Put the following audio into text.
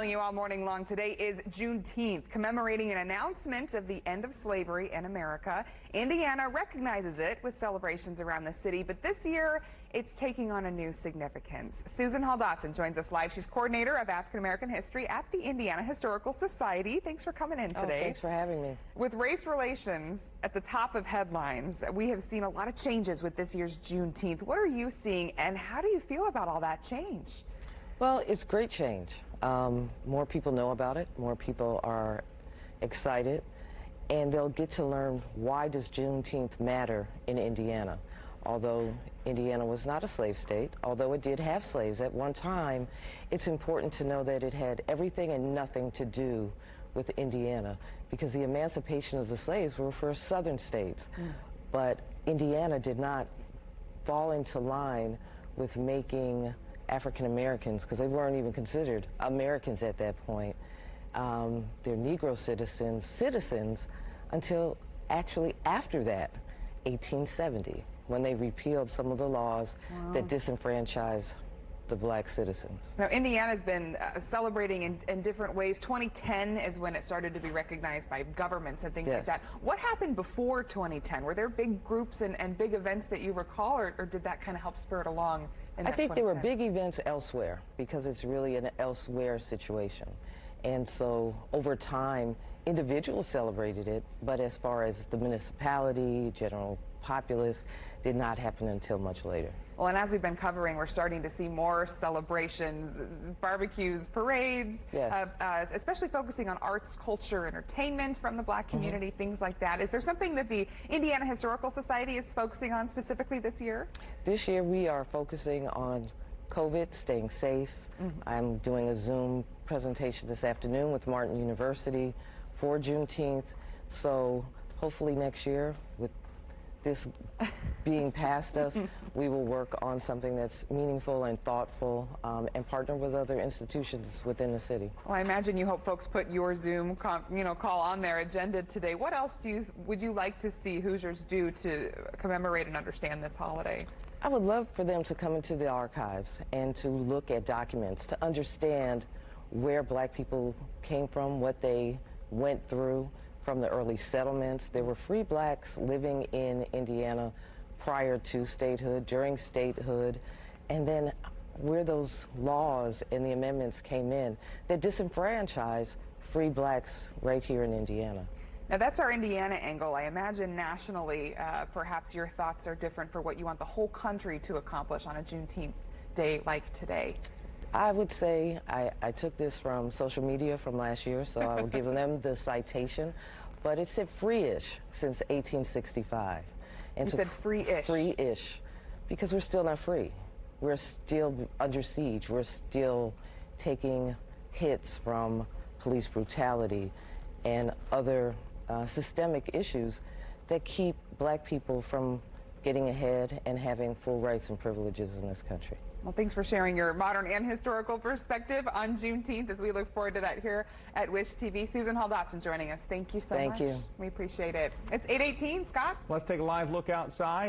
telling you all morning long, today is Juneteenth, commemorating an announcement of the end of slavery in America. Indiana recognizes it with celebrations around the city, but this year it's taking on a new significance. Susan Hall Dotson joins us live. She's coordinator of African American history at the Indiana Historical Society. Thanks for coming in today. Thanks for having me. With race relations at the top of headlines, we have seen a lot of changes with this year's Juneteenth. What are you seeing, and how do you feel about all that change? Well, it's great change. More people know about it. More people are excited, and they'll get to learn why does Juneteenth matter in Indiana. Although Indiana was not a slave state, although it did have slaves at one time, it's important to know that it had everything and nothing to do with Indiana, because the emancipation of the slaves were for southern states. But Indiana did not fall into line with making African Americans, because they weren't even considered Americans at that point. They're Negro citizens until actually after that, 1870, when they repealed some of the laws that disenfranchised the black citizens. Now, Indiana's been celebrating in different ways. 2010 is when it started to be recognized by governments and things like that. What happened before 2010? Were there big groups and big events that you recall, or did that kind of help spur it along? I think there were big events elsewhere, because it's really an elsewhere situation. And so over time, individuals celebrated it, but as far as the municipality, general populace, did not happen until much later. Well, and as we've been covering, we're starting to see more celebrations, barbecues, parades, especially focusing on arts, culture, entertainment from the black community, things like that. Is there something that the Indiana Historical Society is focusing on specifically this year? This year we are focusing on COVID, staying safe. I'm doing a Zoom presentation this afternoon with Martin University for Juneteenth. So hopefully next year, with this being past us, we will work on something that's meaningful and thoughtful, and partner with other institutions within the city. Well, I imagine you hope folks put your Zoom call on their agenda today. What else would you like to see Hoosiers do to commemorate and understand this holiday? I would love for them to come into the archives and to look at documents, to understand where black people came from, what they went through from the early settlements. There were free blacks living in Indiana prior to statehood, during statehood, and then where those laws and the amendments came in that disenfranchised free blacks right here in Indiana. Now, that's our Indiana angle. I imagine nationally, perhaps your thoughts are different for what you want the whole country to accomplish on a Juneteenth day like today. I would say I took this from social media from last year, so I will give them the citation, but it said free-ish since 1865. And you said free-ish? Free-ish, because we're still not free. We're still under siege. We're still taking hits from police brutality and other systemic issues that keep black people from getting ahead and having full rights and privileges in this country. Well, thanks for sharing your modern and historical perspective on Juneteenth as we look forward to that here at WISH TV. Susan Hall Dotson joining us. Thank you so much. Thank you. We appreciate it. It's 8:18, Scott. Let's take a live look outside.